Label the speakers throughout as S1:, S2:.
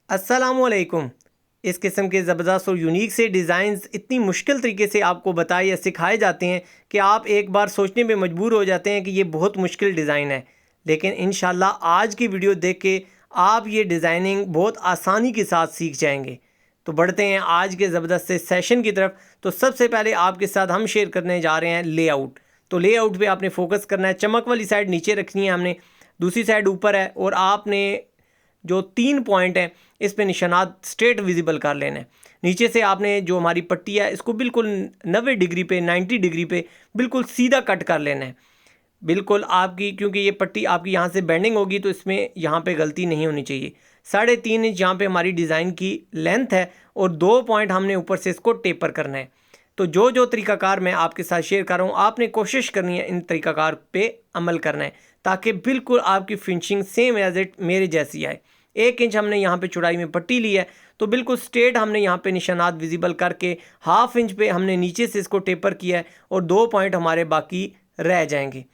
S1: अस्सलामुअलैकुम। इस किस्म के ज़बरदस्त और यूनिक से डिज़ाइंस इतनी मुश्किल तरीके से आपको बताए या सिखाए जाते हैं कि आप एक बार सोचने में मजबूर हो जाते हैं कि ये बहुत मुश्किल डिज़ाइन है। लेकिन इंशाल्लाह आज की वीडियो देख के आप ये डिज़ाइनिंग बहुत आसानी के साथ सीख जाएंगे। तो बढ़ते हैं आज के ज़बरदस्त से सेशन की तरफ। तो सबसे पहले आपके साथ हम शेयर करने जा रहे हैं लेआउट। तो लेआउट पे आपने फोकस करना है। चमक वाली साइड नीचे रखनी है हमने, दूसरी साइड ऊपर है, और आपने जो 3 पॉइंट हैं इस पे निशानात स्ट्रेट विजिबल कर लेना है। नीचे से आपने जो हमारी पट्टी है इसको बिल्कुल 90 डिग्री पे 90 डिग्री पे बिल्कुल सीधा कट कर लेना है। बिल्कुल आपकी, क्योंकि ये पट्टी आपकी यहाँ से बेंडिंग होगी तो इसमें यहाँ पे गलती नहीं होनी चाहिए। 3.5 इंच यहाँ पे हमारी डिज़ाइन की लेंथ है और 2 पॉइंट हमने ऊपर से इसको टेपर करना है। तो जो जो तरीकाकार मैं आपके साथ शेयर कर रहा हूँ आपने कोशिश करनी है इन तरीकाकार पे अमल करना है ताकि बिल्कुल आपकी फिनिशिंग सेम एज इट मेरे जैसी आए। 1 इंच हमने यहाँ पे चौड़ाई में पट्टी ली है तो बिल्कुल स्ट्रेट हमने यहाँ पे निशानात विजिबल करके 1/2 इंच पे हमने नीचे से इसको टेपर किया है और 2 पॉइंट हमारे बाकी रह जाएंगे।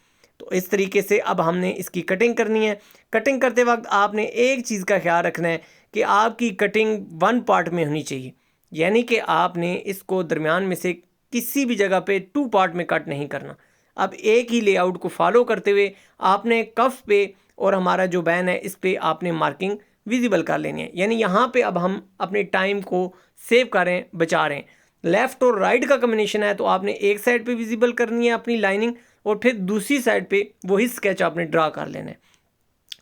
S1: तो इस तरीके से अब हमने इसकी कटिंग करनी है। कटिंग करते वक्त आपने एक चीज़ का ख्याल रखना है कि आपकी कटिंग 1 पार्ट में होनी चाहिए, यानी कि आपने इसको दरमियान में से किसी भी जगह पे 2 पार्ट में कट नहीं करना। अब एक ही लेआउट को फॉलो करते हुए आपने कफ पे और हमारा जो बैन है इस पे आपने मार्किंग विजिबल कर लेनी है। यानी यहाँ पे अब हम अपने टाइम को सेव कर रहे हैं, बचा रहे हैं। लेफ़्ट और राइट का कम्बिनेशन है तो आपने एक साइड पे विजिबल करनी है अपनी लाइनिंग और फिर दूसरी साइड पे वही स्केच आपने ड्रा कर लेना है।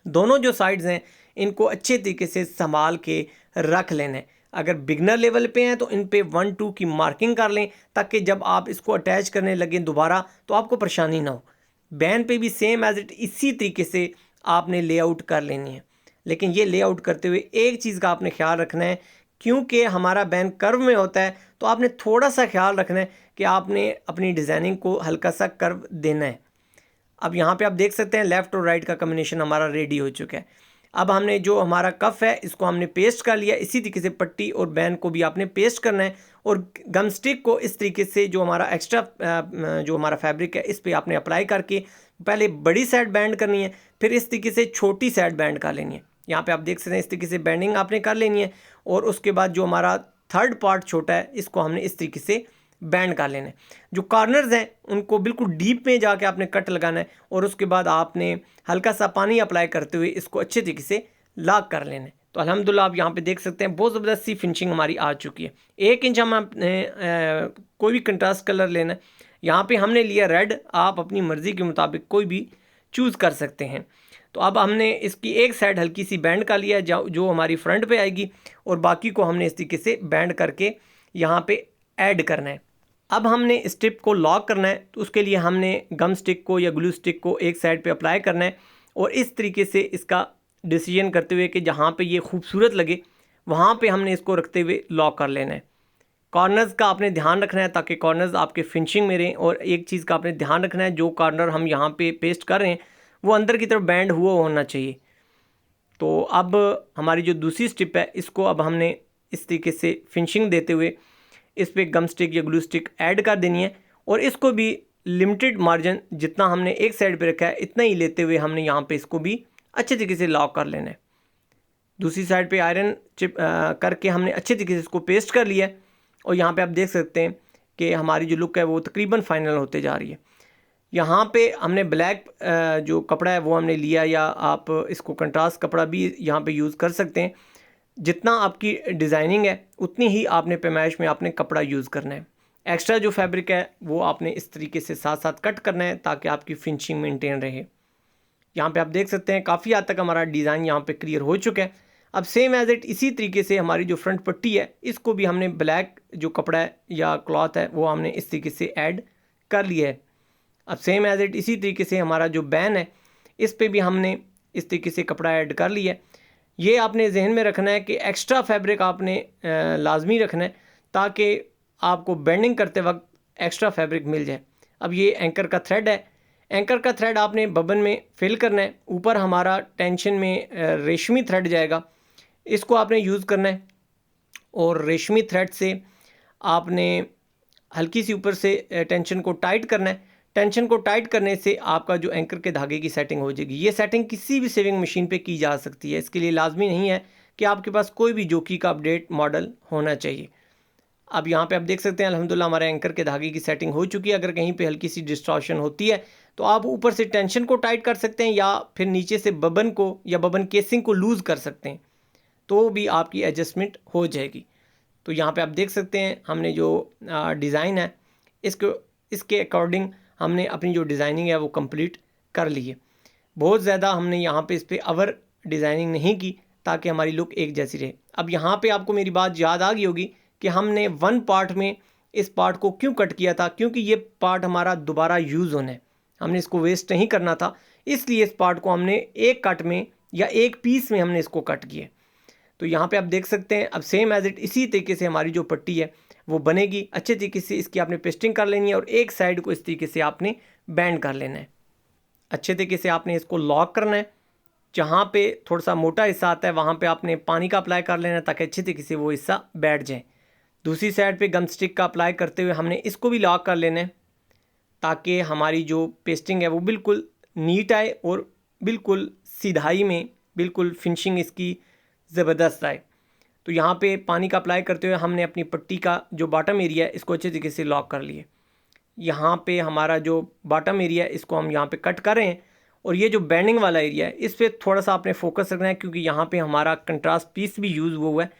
S1: दोनों जो साइड्स हैं इनको अच्छे तरीके से संभाल के रख लेना है। अगर बिगनर लेवल पे हैं तो इन पे 1-2 की मार्किंग कर लें ताकि जब आप इसको अटैच करने लगें दोबारा तो आपको परेशानी ना हो। बैन पे भी सेम एज इट इसी तरीके से आपने लेआउट कर लेनी है। लेकिन ये लेआउट करते हुए एक चीज़ का आपने ख्याल रखना है, क्योंकि हमारा बैन कर्व में होता है तो आपने थोड़ा सा ख्याल रखना है कि आपने अपनी डिज़ाइनिंग को हल्का सा कर्व देना है। अब यहाँ पे आप देख सकते हैं लेफ़्ट और राइट का कम्बिनेशन हमारा रेडी हो चुका है। अब हमने जो हमारा कफ है इसको हमने पेस्ट कर लिया। इसी तरीके से पट्टी और बैन को भी आपने पेस्ट करना है और गम स्टिक को इस तरीके से जो हमारा एक्स्ट्रा जो हमारा फैब्रिक है इस पर आपने अप्लाई करके पहले बड़ी साइड बैंड करनी है, फिर इस तरीके से छोटी साइड बैंड कर लेनी है। यहाँ पे आप देख सकते हैं इस तरीके से बैंडिंग आपने कर लेनी है और उसके बाद जो हमारा थर्ड पार्ट छोटा है इसको हमने इस तरीके से बैंड कर लेना है। जो कॉर्नर्स हैं उनको बिल्कुल डीप में जाके आपने कट लगाना है और उसके बाद आपने हल्का सा पानी अप्लाई करते हुए इसको अच्छे तरीके से लॉक कर लेना है। तो अल्हम्दुलिल्लाह आप यहाँ पे देख सकते हैं बहुत ज़बरदस्त सी फिनिशिंग हमारी आ चुकी है। 1 इंच हम आपने कोई भी कंट्रास्ट कलर लेना है। यहाँ पे हमने लिया रेड, आप अपनी मर्ज़ी के मुताबिक कोई भी चूज़ कर सकते हैं। तो अब हमने इसकी एक साइड हल्की सी बैंड कर लिया जो हमारी फ्रंट पे आएगी और बाकी को हमने इस तरीके से बैंड करके यहाँ पे ऐड करना है। अब हमने स्ट्रिप को लॉक करना है तो उसके लिए हमने गम स्टिक को या ग्लू स्टिक को एक साइड पे अप्लाई करना है और इस तरीके से इसका डिसीजन करते हुए कि जहाँ पे ये खूबसूरत लगे वहाँ पे हमने इसको रखते हुए लॉक कर लेना है। कॉर्नर्स का आपने ध्यान रखना है ताकि कॉर्नर्स आपके फिनिशिंग में रहें। और एक चीज़ का आपने ध्यान रखना है, जो कॉर्नर हम यहाँ पे पेस्ट कर रहे हैं वो अंदर की तरफ बैंड हुआ होना चाहिए। तो अब हमारी जो दूसरी स्ट्रिप है इसको अब हमने इस तरीके से फिनिशिंग देते हुए इस पर गम स्टिक या ग्लू स्टिक ऐड कर देनी है और इसको भी लिमिटेड मार्जिन जितना हमने एक साइड पे रखा है इतना ही लेते हुए हमने यहाँ पे इसको भी अच्छे तरीके से लॉक कर लेना है। दूसरी साइड पे आयरन चिप करके हमने अच्छे तरीके से इसको पेस्ट कर लिया है और यहाँ पे आप देख सकते हैं कि हमारी जो लुक है वो तकरीबन फाइनल होते जा रही है। यहाँ पे हमने ब्लैक जो कपड़ा है वो हमने लिया, या आप इसको कंट्रास्ट कपड़ा भी यहाँ पे यूज़ कर सकते हैं। जितना आपकी डिज़ाइनिंग है उतनी ही आपने पैमाइश में आपने कपड़ा यूज़ करना है। एक्स्ट्रा जो फैब्रिक है वो आपने इस तरीके से साथ साथ कट करना है ताकि आपकी फिनिशिंग मेंटेन रहे। यहाँ पे आप देख सकते हैं काफ़ी हद तक हमारा डिज़ाइन यहाँ पे क्लियर हो चुका है। अब सेम एज इट इसी तरीके से हमारी जो फ्रंट पट्टी है इसको भी हमने ब्लैक जो कपड़ा है या क्लॉथ है वो हमने इस तरीके से ऐड कर लिया है। अब सेम एज इट इसी तरीके से हमारा जो बैन है इस पर भी हमने इस तरीके से कपड़ा ऐड कर लिया है। ये आपने जहन में रखना है कि एक्स्ट्रा फैब्रिक आपने लाजमी रखना है ताकि आपको बेंडिंग करते वक्त एक्स्ट्रा फैब्रिक मिल जाए। अब ये एंकर का थ्रेड है, एंकर का थ्रेड आपने बबन में फिल करना है। ऊपर हमारा टेंशन में रेशमी थ्रेड जाएगा, इसको आपने यूज़ करना है और रेशमी थ्रेड से आपने हल्की सी ऊपर से टेंशन को टाइट करना है। टेंशन को टाइट करने से आपका जो एंकर के धागे की सेटिंग हो जाएगी। ये सेटिंग किसी भी सेविंग मशीन पे की जा सकती है, इसके लिए लाजमी नहीं है कि आपके पास कोई भी जोकी का अपडेट मॉडल होना चाहिए। अब यहाँ पे आप देख सकते हैं अल्हम्दुलिल्लाह हमारे एंकर के धागे की सेटिंग हो चुकी है। अगर कहीं पे हल्की सी डिस्टॉर्शन होती है तो आप ऊपर से टेंशन को टाइट कर सकते हैं या फिर नीचे से बबन को या बबन केसिंग को लूज़ कर सकते हैं, तो भी आपकी एडजस्टमेंट हो जाएगी। तो यहाँ पे आप देख सकते हैं हमने जो डिज़ाइन है इसके अकॉर्डिंग हमने अपनी जो डिज़ाइनिंग है वो कंप्लीट कर ली है। बहुत ज़्यादा हमने यहाँ पे इस पर अवर डिज़ाइनिंग नहीं की ताकि हमारी लुक एक जैसी रहे। अब यहाँ पे आपको मेरी बात याद आ गई होगी कि हमने वन पार्ट में इस पार्ट को क्यों कट किया था, क्योंकि ये पार्ट हमारा दोबारा यूज़ होना है, हमने इसको वेस्ट नहीं करना था, इसलिए इस पार्ट को हमने एक कट में या एक पीस में हमने इसको कट किया। तो यहाँ पे आप देख सकते हैं अब सेम एज इट इसी तरीके से हमारी जो पट्टी है वो बनेगी। अच्छे तरीके से इसकी आपने पेस्टिंग कर लेनी है और एक साइड को इस तरीके से आपने बैंड कर लेना है। अच्छे तरीके से आपने इसको लॉक करना है। जहाँ पे थोड़ा सा मोटा हिस्सा आता है वहाँ पे आपने पानी का अप्लाई कर लेना है ताकि अच्छे तरीके से वो हिस्सा बैठ जाए। दूसरी साइड पे गम स्टिक का अप्लाई करते हुए हमने इसको भी लॉक कर लेना है ताकि हमारी जो पेस्टिंग है वो बिल्कुल नीट आए और बिल्कुल सीधाई में बिल्कुल फिनिशिंग इसकी ज़बरदस्त आए। तो यहाँ पे पानी का अप्लाई करते हुए हमने अपनी पट्टी का जो बॉटम एरिया है इसको अच्छे तरीके से लॉक कर लिए। यहाँ पे हमारा जो बॉटम एरिया है इसको हम यहाँ पे कट कर रहे हैं और ये जो बैंडिंग वाला एरिया है इस पर थोड़ा सा आपने फोकस रखना है क्योंकि यहाँ पे हमारा कंट्रास्ट पीस भी यूज़ हुआ है।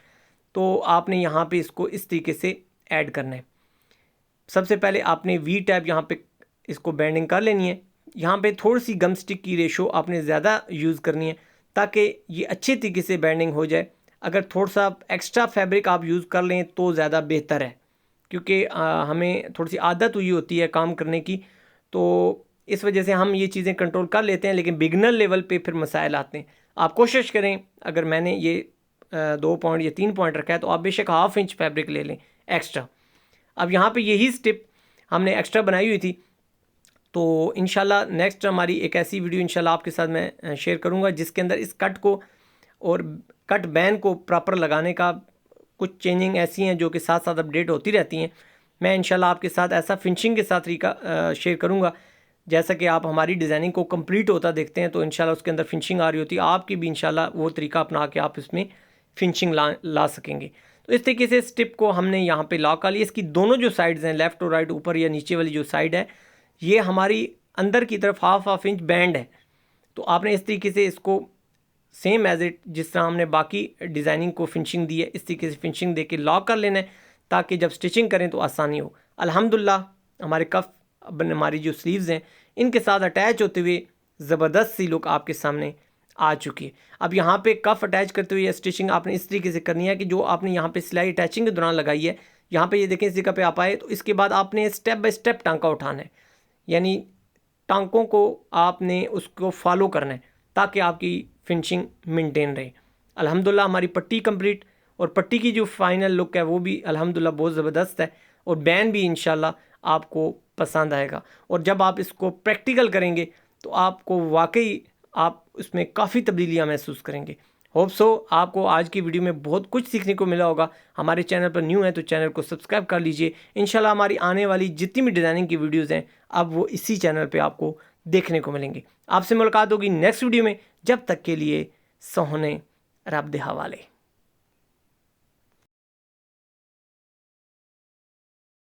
S1: तो आपने यहाँ पे इसको इस तरीके से ऐड करना है। सबसे पहले आपने वी टैप यहाँ पे इसको बैंडिंग कर लेनी है। यहाँ पे थोड़ी सी गम स्टिक की रेशो आपने ज़्यादा यूज़ करनी है ताकि ये अच्छे तरीके से बैंडिंग हो जाए। अगर थोड़ा सा एक्स्ट्रा फैब्रिक आप यूज़ कर लें तो ज़्यादा बेहतर है क्योंकि हमें थोड़ी सी आदत हुई होती है काम करने की, तो इस वजह से हम ये चीज़ें कंट्रोल कर लेते हैं, लेकिन बिगनर लेवल पे फिर मसाइल आते हैं। आप कोशिश करें, अगर मैंने ये 2 पॉइंट या 3 पॉइंट रखा है तो आप बेशक ½ इंच फैब्रिक ले लें एक्स्ट्रा। अब यहाँ पे यही स्टेप हमने एक्स्ट्रा बनाई हुई थी, तो इंशाल्लाह नेक्स्ट हमारी एक ऐसी वीडियो इंशाल्लाह आपके साथ मैं शेयर करूँगा जिसके अंदर इस कट को और कट बैन को प्रॉपर लगाने का कुछ चेंजिंग ऐसी हैं जो कि साथ साथ अपडेट होती रहती हैं। मैं इंशाल्लाह आपके साथ ऐसा फिनिशिंग के साथ तरीका शेयर करूँगा। जैसा कि आप हमारी डिज़ाइनिंग को कंप्लीट होता देखते हैं तो इंशाल्लाह उसके अंदर फिनिशिंग आ रही होती है, आपकी भी इंशाल्लाह वो तरीका अपना के आप इसमें फिनिशिंग ला सकेंगे। तो इस तरीके से स्टिप को हमने यहाँ पे लॉक कर लिया। इसकी दोनों जो साइड्स हैं, लेफ़्ट और राइट, ऊपर या नीचे वाली जो साइड है, ये हमारी अंदर की तरफ ½ इंच बैंड है। तो आपने इस तरीके से इसको सेम एज इट जिस तरह हमने बाकी डिज़ाइनिंग को फिनिशिंग दी है इस तरीके से फिनिशिंग दे के लॉक कर लेना है ताकि जब स्टिचिंग करें तो आसानी हो। अल्हम्दुलिल्लाह हमारे कफ हमारी जो स्लीव्स हैं इनके साथ अटैच होते हुए ज़बरदस्त सी लुक आपके सामने आ चुकी है। अब यहाँ पे कफ अटैच करते हुए स्टिचिंग आपने इस तरीके से करनी है कि जो आपने यहाँ पे सिलाई अटैचिंग के दौरान लगाई है, यहाँ पे ये देखें इस जगह पे आप आए तो इसके बाद आपने स्टेप बाय स्टेप टांका उठाना है, यानी टांकों को आपने उसको फॉलो करना है ताकि आपकी फिनिशिंग मेंटेन रहे। अल्हम्दुलिल्लाह हमारी पट्टी कंप्लीट और पट्टी की जो फाइनल लुक है वो भी अल्हम्दुलिल्लाह बहुत ज़बरदस्त है और बैन भी इंशाल्लाह आपको पसंद आएगा। और जब आप इसको प्रैक्टिकल करेंगे तो आपको वाकई आप उसमें काफ़ी तब्दीलियाँ महसूस करेंगे। होप सो आपको आज की वीडियो में बहुत कुछ सीखने को मिला होगा। हमारे चैनल पर न्यू है तो चैनल को सब्सक्राइब कर लीजिए। इंशाल्लाह हमारी आने वाली जितनी भी डिज़ाइनिंग की वीडियोज़ हैं अब वो इसी चैनल पर आपको देखने को मिलेंगे। आपसे मुलाकात होगी नेक्स्ट वीडियो में। जब तक के लिए सोहने रब दे हवाले।